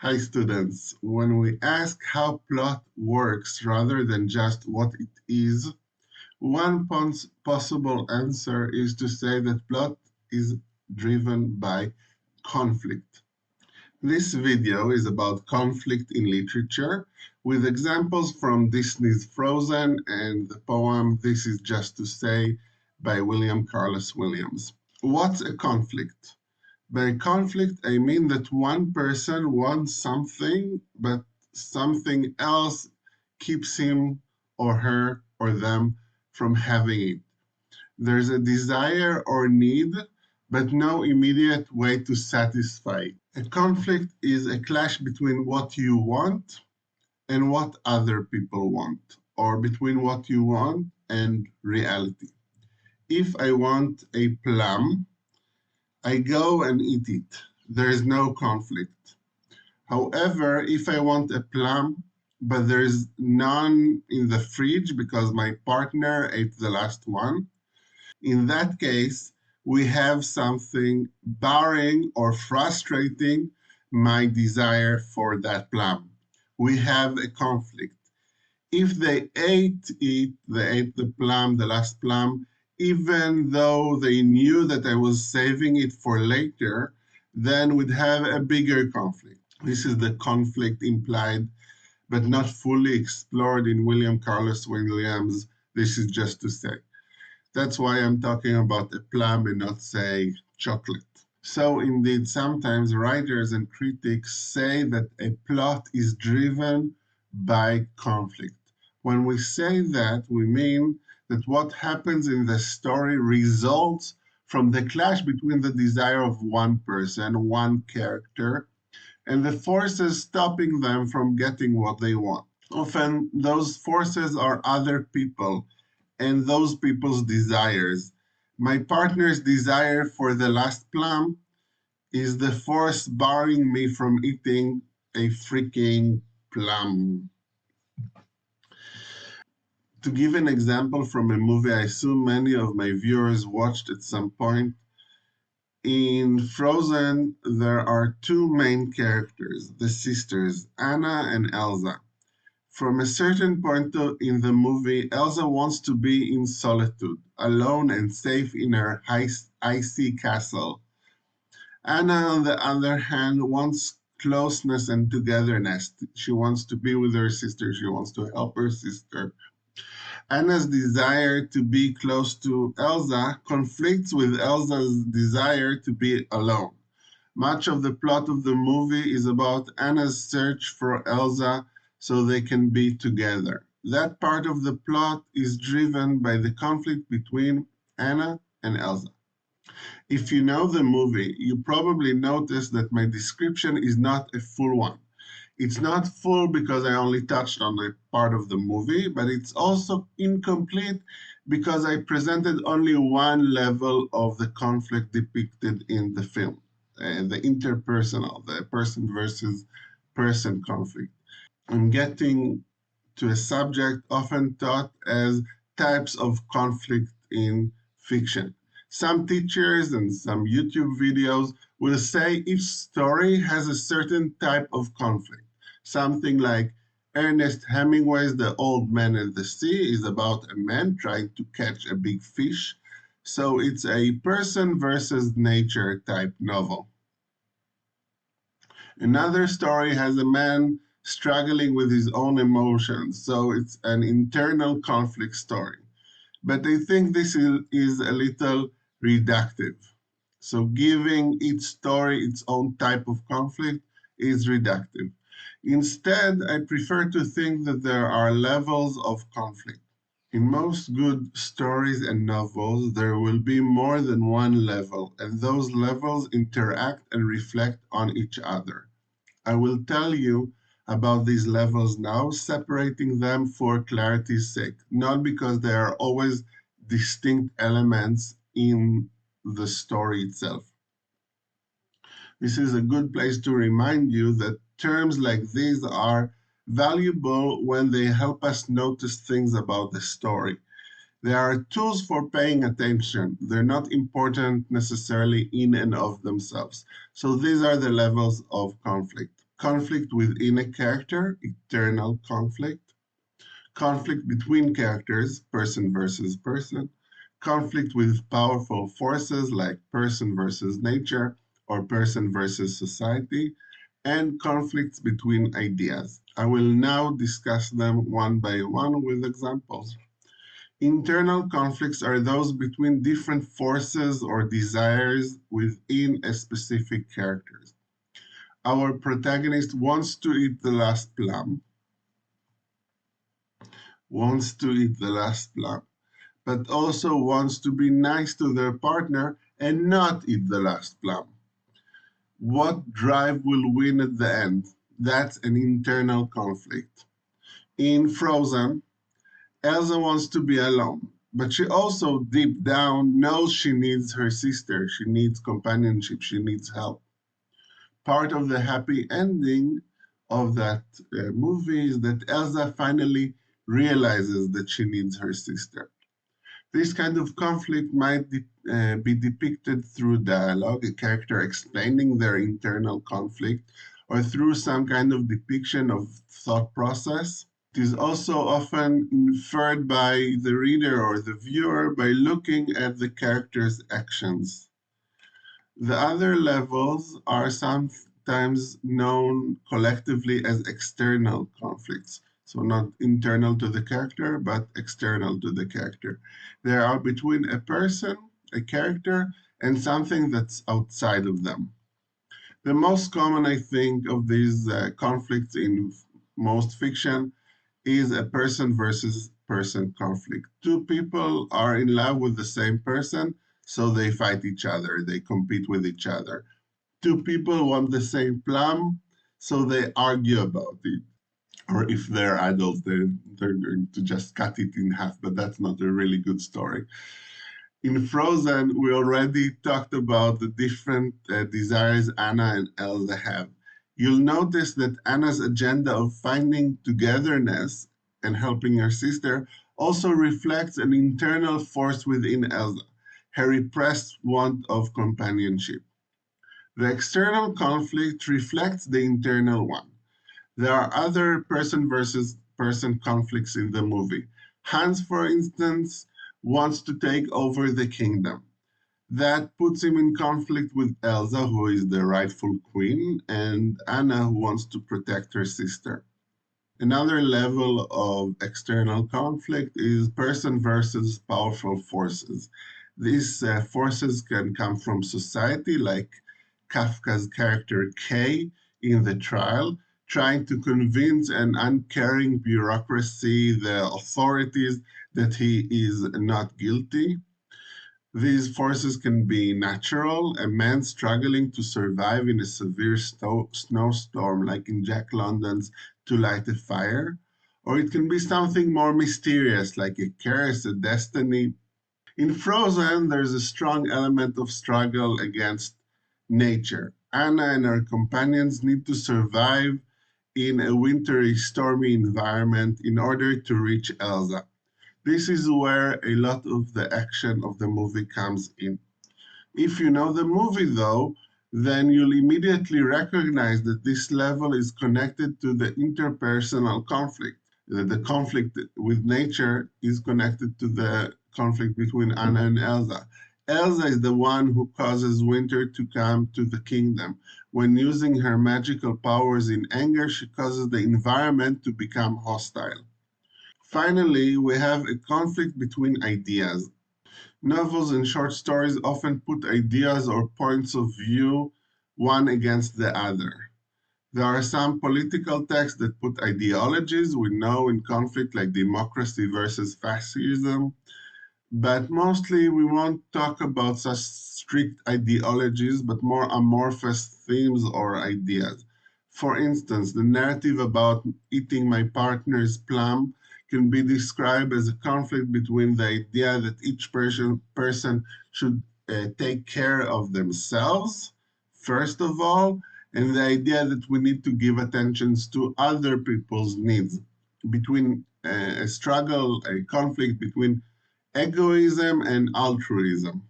Hi students, when we ask how plot works rather than just what it is, one possible answer is to say that plot is driven by conflict. This video is about conflict in literature with examples from Disney's Frozen and the poem This Is Just to Say by William Carlos Williams. What's a conflict? By conflict, I mean that one person wants something, but something else keeps him or her or them from having it. There's a desire or need, but no immediate way to satisfy it. A conflict is a clash between what you want and what other people want, or between what you want and reality. If I want a plum, I go and eat it. There is no conflict. However, if I want a plum, but there is none in the fridge because my partner ate the last one, in that case, we have something barring or frustrating my desire for that plum. We have a conflict. If they ate it, they ate the plum, the last plum, even though they knew that I was saving it for later, then we'd have a bigger conflict. This is the conflict implied but not fully explored in William Carlos Williams' This Is Just to Say. That's why I'm talking about a plum and not, say, chocolate. So indeed, sometimes writers and critics say that a plot is driven by conflict. When we say that, we mean that what happens in the story results from the clash between the desire of one person, one character, and the forces stopping them from getting what they want. Often, those forces are other people and those people's desires. My partner's desire for the last plum is the force barring me from eating a freaking plum. To give an example from a movie I assume many of my viewers watched at some point, in Frozen, there are two main characters, the sisters, Anna and Elsa. From a certain point in the movie, Elsa wants to be in solitude, alone and safe in her icy castle. Anna, on the other hand, wants closeness and togetherness. She wants to be with her sister. She wants to help her sister. Anna's desire to be close to Elsa conflicts with Elsa's desire to be alone. Much of the plot of the movie is about Anna's search for Elsa so they can be together. That part of the plot is driven by the conflict between Anna and Elsa. If you know the movie, you probably noticed that my description is not a full one. It's not full because I only touched on a part of the movie, but it's also incomplete because I presented only one level of the conflict depicted in the film, the interpersonal, the person versus person conflict. I'm getting to a subject often taught as types of conflict in fiction. Some teachers and some YouTube videos will say each story has a certain type of conflict. Something like Ernest Hemingway's The Old Man and the Sea is about a man trying to catch a big fish. So it's a person versus nature type novel. Another story has a man struggling with his own emotions, so it's an internal conflict story. But I think this is a little reductive. So giving each story its own type of conflict is reductive. Instead, I prefer to think that there are levels of conflict. In most good stories and novels, there will be more than one level, and those levels interact and reflect on each other. I will tell you about these levels now, separating them for clarity's sake, not because they are always distinct elements in the story itself. This is a good place to remind you that terms like these are valuable when they help us notice things about the story. They are tools for paying attention. They're not important necessarily in and of themselves. So these are the levels of conflict. conflict within a character, internal conflict, conflict between characters, person versus person, conflict with powerful forces like person versus nature or person versus society, and conflicts between ideas. I will now discuss them one by one with examples. Internal conflicts are those between different forces or desires within a specific character. Our protagonist wants to eat the last plum, wants to eat the last plum, but also wants to be nice to their partner and not eat the last plum. What drive will win at the end? That's an internal conflict. In Frozen, Elsa wants to be alone, but she also deep down knows she needs her sister. She needs companionship. She needs help. Part of the happy ending of that movie is that Elsa finally realizes that she needs her sister. This kind of conflict might be depicted through dialogue, a character explaining their internal conflict, or through some kind of depiction of thought process. It is also often inferred by the reader or the viewer by looking at the character's actions. The other levels are sometimes known collectively as external conflicts. So, not internal to the character, but external to the character. They are between a person, a character, and something that's outside of them. The most common, I think, of these conflicts in most fiction is a person versus person conflict. Two people are in love with the same person, so they fight each other, they compete with each other. Two people want the same plum, so they argue about it. Or if they're adults, they're going to just cut it in half, but that's not a really good story. In Frozen, we already talked about the different desires Anna and Elsa have. You'll notice that Anna's agenda of finding togetherness and helping her sister also reflects an internal force within Elsa, her repressed want of companionship. The external conflict reflects the internal one. There are other person versus person conflicts in the movie. Hans, for instance, wants to take over the kingdom. That puts him in conflict with Elsa, who is the rightful queen, and Anna, who wants to protect her sister. Another level of external conflict is person versus powerful forces. These forces can come from society, like Kafka's character K in The Trial, trying to convince an uncaring bureaucracy, the authorities, that he is not guilty. These forces can be natural, a man struggling to survive in a severe snowstorm, like in Jack London's To Light a Fire, or it can be something more mysterious, like a curse, a destiny. In Frozen, there's a strong element of struggle against nature. Anna and her companions need to survive in a wintry, stormy environment in order to reach Elsa. This is where a lot of the action of the movie comes in. If you know the movie, though, then you'll immediately recognize that this level is connected to the interpersonal conflict. The conflict with nature is connected to the conflict between Anna and Elsa. Elsa is the one who causes winter to come to the kingdom. When using her magical powers in anger, she causes the environment to become hostile. Finally, we have a conflict between ideas. Novels and short stories often put ideas or points of view one against the other. There are some political texts that put ideologies we know in conflict, like democracy versus fascism, but mostly we won't talk about such strict ideologies, but more amorphous themes or ideas. For instance, the narrative about eating my partner's plum can be described as a conflict between the idea that each person should take care of themselves, first of all, and the idea that we need to give attention to other people's needs, between a struggle, a conflict between egoism and altruism.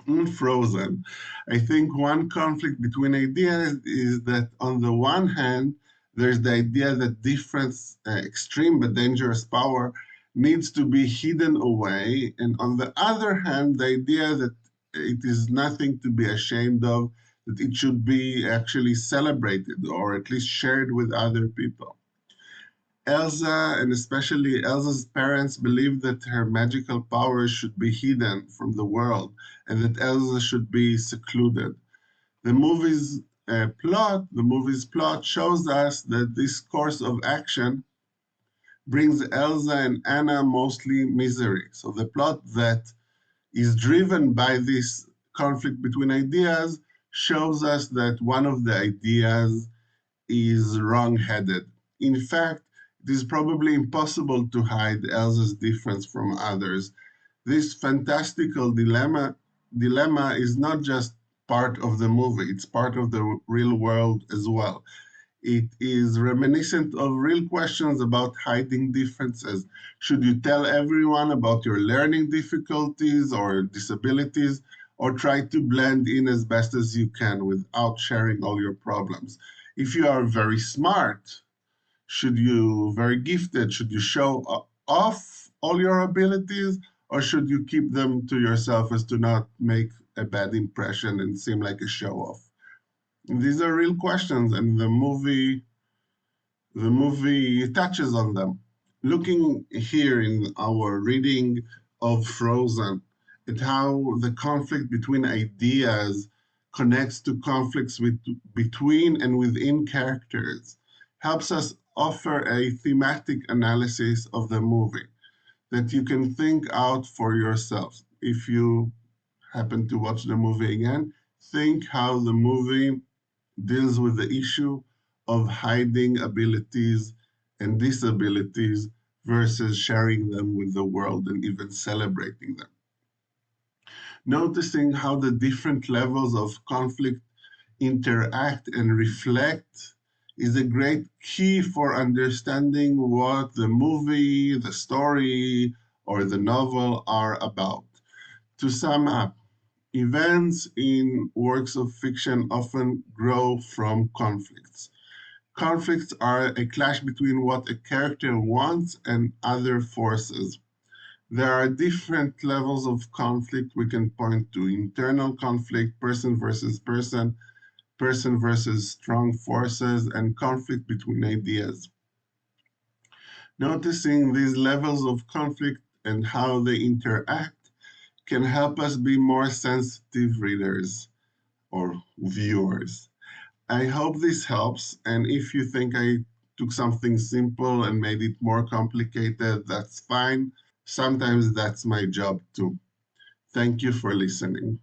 Frozen. I think one conflict between ideas is that on the one hand, there's the idea that different, extreme but dangerous power needs to be hidden away, and on the other hand, the idea that it is nothing to be ashamed of, that it should be actually celebrated or at least shared with other people. Elsa, and especially Elsa's parents, believed that her magical powers should be hidden from the world and that Elsa should be secluded. The movie's plot shows us that this course of action brings Elsa and Anna mostly misery. So the plot that is driven by this conflict between ideas shows us that one of the ideas is wrong-headed. In fact, it is probably impossible to hide Elsa's difference from others. This fantastical dilemma is not just part of the movie, it's part of the real world as well. It is reminiscent of real questions about hiding differences. Should you tell everyone about your learning difficulties or disabilities, or try to blend in as best as you can without sharing all your problems? If you are very smart, very gifted, should you show off all your abilities, or should you keep them to yourself as to not make a bad impression and seem like a show off? These are real questions, and the movie touches on them. Looking here in our reading of Frozen, at how the conflict between ideas connects to conflicts between and within characters, helps us offer a thematic analysis of the movie that you can think out for yourselves. If you happen to watch the movie again, think how the movie deals with the issue of hiding abilities and disabilities versus sharing them with the world and even celebrating them. Noticing how the different levels of conflict interact and reflect is a great key for understanding what the movie, the story, or the novel are about. To sum up, events in works of fiction often grow from conflicts. Conflicts are a clash between what a character wants and other forces. There are different levels of conflict we can point to: internal conflict, person versus person versus strong forces, and conflict between ideas. Noticing these levels of conflict and how they interact can help us be more sensitive readers or viewers. I hope this helps, and if you think I took something simple and made it more complicated, that's fine. Sometimes that's my job too. Thank you for listening.